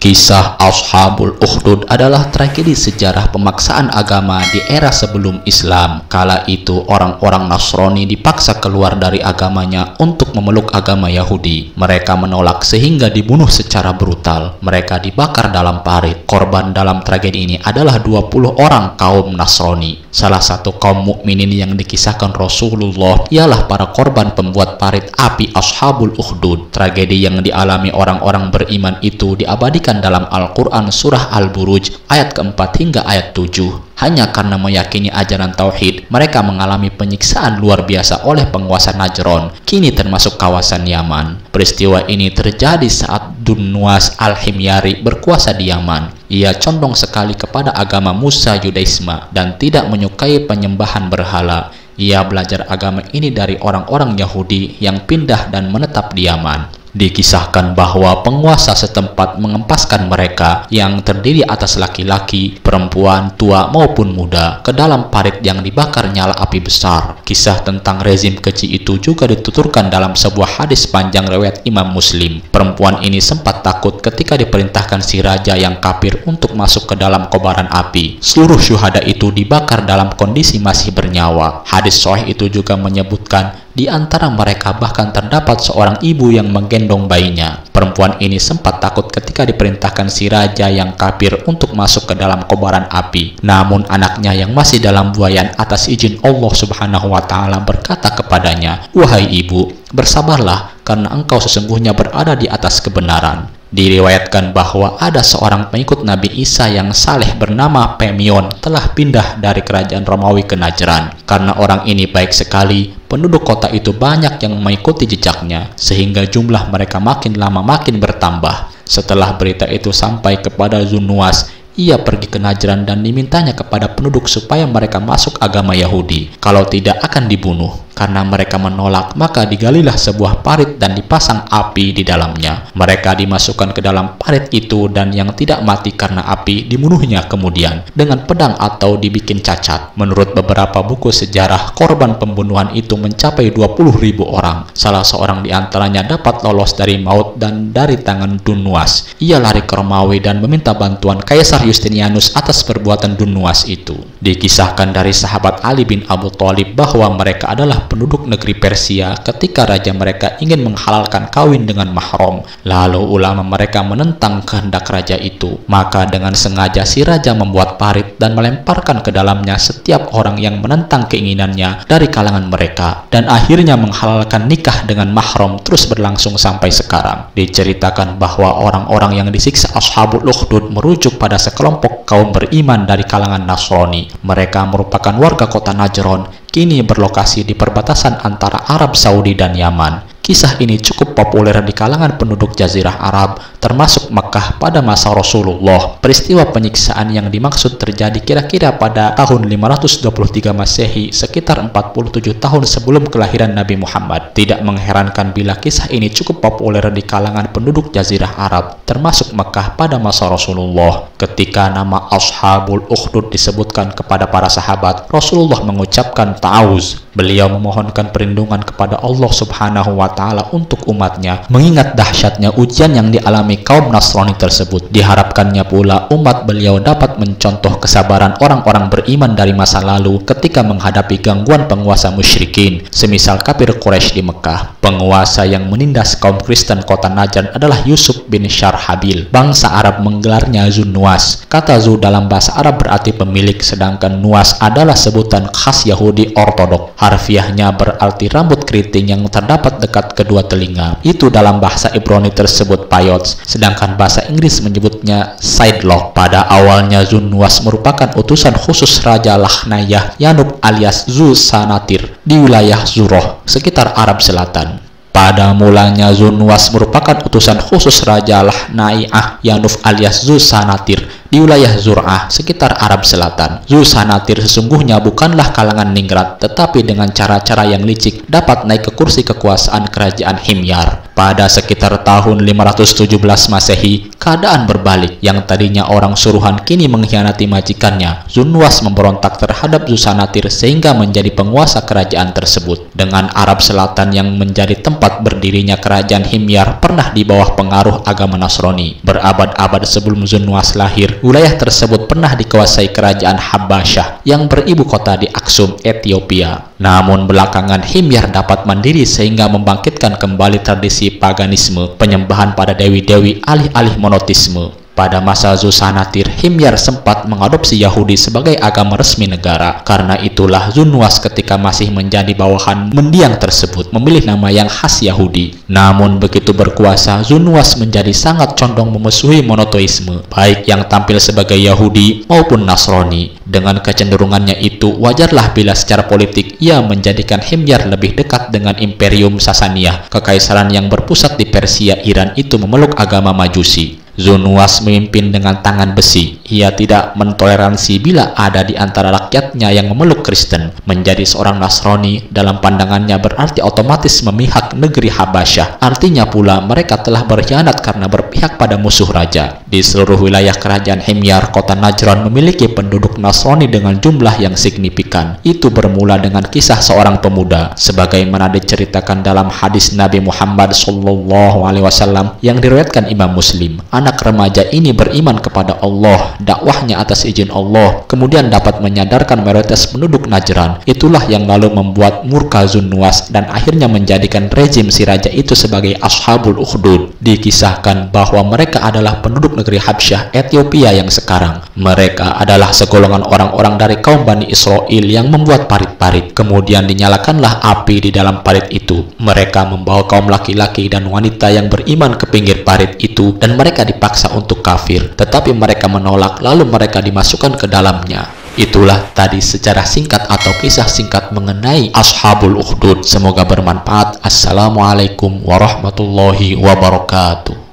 Kisah Ashabul Ukhdud adalah tragedi sejarah pemaksaan agama di era sebelum Islam. Kala itu orang-orang Nasrani dipaksa keluar dari agamanya untuk memeluk agama Yahudi. Mereka menolak sehingga dibunuh secara brutal. Mereka dibakar dalam parit. Korban dalam tragedi ini adalah 20 orang kaum Nasrani. Salah satu kaum mukminin yang dikisahkan Rasulullah ialah para korban pembuat parit api Ashabul Ukhdud. Tragedi yang dialami orang-orang beriman itu diabadikan dalam Al-Quran Surah Al-Buruj ayat keempat hingga ayat 7. Hanya karena meyakini ajaran Tauhid, mereka mengalami penyiksaan luar biasa oleh penguasa Najran, kini termasuk kawasan Yaman. Peristiwa ini terjadi saat Dunwas Al-Himyari berkuasa di Yaman. Ia condong sekali kepada agama Musa Yudaisme dan tidak menyukai penyembahan berhala. Ia belajar agama ini dari orang-orang Yahudi yang pindah dan menetap di Yaman. Dikisahkan bahwa penguasa setempat mengempaskan mereka yang terdiri atas laki-laki, perempuan, tua maupun muda ke dalam parit yang dibakar nyala api besar. Kisah tentang rezim keji itu juga dituturkan dalam sebuah hadis panjang riwayat Imam Muslim. Perempuan ini sempat takut ketika diperintahkan si raja yang kafir untuk masuk ke dalam kobaran api. Seluruh syuhada itu dibakar dalam kondisi masih bernyawa. Hadis sahih itu juga menyebutkan di antara mereka bahkan terdapat seorang ibu yang menggendong bayinya. Perempuan ini sempat takut ketika diperintahkan si raja yang kafir untuk masuk ke dalam kobaran api. Namun anaknya yang masih dalam buayan atas izin Allah Subhanahu wa Ta'ala berkata kepadanya, "Wahai ibu, bersabarlah karena engkau sesungguhnya berada di atas kebenaran." Diriwayatkan bahwa ada seorang pengikut Nabi Isa yang saleh bernama Pemion telah pindah dari kerajaan Romawi ke Najran. Karena orang ini baik sekali, penduduk kota itu banyak yang mengikuti jejaknya, sehingga jumlah mereka makin lama makin bertambah. Setelah berita itu sampai kepada Zunwas, ia pergi ke Najran dan dimintanya kepada penduduk supaya mereka masuk agama Yahudi. Kalau tidak akan dibunuh. Karena mereka menolak, maka digalilah sebuah parit dan dipasang api di dalamnya. Mereka dimasukkan ke dalam parit itu dan yang tidak mati karena api dibunuhnya kemudian dengan pedang atau dibikin cacat. Menurut beberapa buku sejarah, korban pembunuhan itu mencapai 20.000 orang. Salah seorang di antaranya dapat lolos dari maut dan dari tangan Dunwas. Ia lari ke Romawi dan meminta bantuan Kaisar Justinianus atas perbuatan Dunwas itu. Dikisahkan dari sahabat Ali bin Abu Thalib bahwa mereka adalah penduduk negeri Persia ketika raja mereka ingin menghalalkan kawin dengan mahram. Lalu ulama mereka menentang kehendak raja itu. Maka dengan sengaja si raja membuat parit dan melemparkan ke dalamnya setiap orang yang menentang keinginannya dari kalangan mereka. Dan akhirnya menghalalkan nikah dengan mahram terus berlangsung sampai sekarang. Diceritakan bahwa orang-orang yang disiksa Ashabul Ukhdud merujuk pada sekelompok kaum beriman dari kalangan Nasrani. Mereka merupakan warga kota Najran, kini berlokasi di perbatasan antara Arab Saudi dan Yaman. Kisah ini cukup populer di kalangan penduduk Jazirah Arab, termasuk Makkah pada masa Rasulullah. Peristiwa penyiksaan yang dimaksud terjadi kira-kira pada tahun 523 Masehi, sekitar 47 tahun sebelum kelahiran Nabi Muhammad. Tidak mengherankan bila kisah ini cukup populer di kalangan penduduk Jazirah Arab, termasuk Makkah pada masa Rasulullah. Ketika nama Ashabul Ukhdud disebutkan kepada para sahabat, Rasulullah mengucapkan ta'awuz. Beliau memohonkan perlindungan kepada Allah Subhanahu wa Ta'ala untuk umatnya, mengingat dahsyatnya ujian yang dialami kaum Nasrani tersebut. Diharapkannya pula umat beliau dapat mencontoh kesabaran orang-orang beriman dari masa lalu ketika menghadapi gangguan penguasa musyrikin, semisal kafir Quraisy di Mekah. Penguasa yang menindas kaum Kristen kota Najran adalah Yusuf bin Syarhabil. Bangsa Arab menggelarnya Zunwas. Kata Zu dalam bahasa Arab berarti pemilik, sedangkan Nuwas adalah sebutan khas Yahudi Ortodok. Harfiahnya berarti rambut keriting yang terdapat dekat kedua telinga. Itu dalam bahasa Ibrani tersebut payots, sedangkan bahasa Inggris menyebutnya sidelock. Pada awalnya Zunwas merupakan utusan khusus Raja Lahnayah Yanub alias Zusanatir di wilayah Zuroh, sekitar Arab Selatan. Pada mulanya Zunwas merupakan utusan khusus Raja Lahnayah Yanub alias Zusanatir di di wilayah Zur'ah sekitar Arab Selatan. Zulsanatir sesungguhnya bukanlah kalangan ningrat, tetapi dengan cara-cara yang licik dapat naik ke kursi kekuasaan kerajaan Himyar. Pada sekitar tahun 517 Masehi, keadaan berbalik. Yang tadinya orang suruhan kini mengkhianati majikannya. Zunwas memberontak terhadap Zulsanatir sehingga menjadi penguasa kerajaan tersebut. Dengan Arab Selatan yang menjadi tempat berdirinya kerajaan Himyar pernah di bawah pengaruh agama Nasrani. Berabad-abad sebelum Zunwas lahir, wilayah tersebut pernah dikuasai kerajaan Habasyah yang beribu kota di Aksum, Ethiopia. Namun belakangan Himyar dapat mandiri sehingga membangkitkan kembali tradisi paganisme, penyembahan pada dewi-dewi alih-alih monoteisme. Pada masa Zulsanatir, Himyar sempat mengadopsi Yahudi sebagai agama resmi negara. Karena itulah Zunwas ketika masih menjadi bawahan mendiang tersebut memilih nama yang khas Yahudi. Namun begitu berkuasa, Zunwas menjadi sangat condong memusuhi monoteisme, baik yang tampil sebagai Yahudi maupun Nasrani. Dengan kecenderungannya itu, wajarlah bila secara politik ia menjadikan Himyar lebih dekat dengan Imperium Sasaniyah, kekaisaran yang berpusat di Persia Iran itu memeluk agama Majusi. Zunwas memimpin dengan tangan besi. Ia tidak mentoleransi bila ada di antara rakyatnya yang memeluk Kristen. Menjadi seorang Nasrani dalam pandangannya berarti otomatis memihak negeri Habasyah. Artinya pula mereka telah berkhianat karena berpihak pada musuh raja. Di seluruh wilayah kerajaan Himyar, kota Najran memiliki penduduk Nasrani dengan jumlah yang signifikan. Itu bermula dengan kisah seorang pemuda, sebagaimana diceritakan dalam hadis Nabi Muhammad SAW yang diriwayatkan Imam Muslim. Anak remaja ini beriman kepada Allah, dakwahnya atas izin Allah, kemudian dapat menyadarkan mayoritas penduduk Najran. Itulah yang lalu membuat murka Zunwas dan akhirnya menjadikan rezim si raja itu sebagai Ashabul Ukhdud. Dikisahkan bahwa mereka adalah penduduk negeri Habsyah, Ethiopia yang sekarang. Mereka adalah segolongan orang-orang dari kaum Bani Israel yang membuat parit-parit. Kemudian dinyalakanlah api di dalam parit itu. Mereka membawa kaum laki-laki dan wanita yang beriman ke pinggir parit itu dan mereka dipaksa untuk kafir, tetapi mereka menolak, lalu mereka dimasukkan ke dalamnya. Itulah tadi sejarah singkat atau kisah singkat mengenai Ashabul Ukhdud. Semoga bermanfaat. Assalamualaikum warahmatullahi wabarakatuh.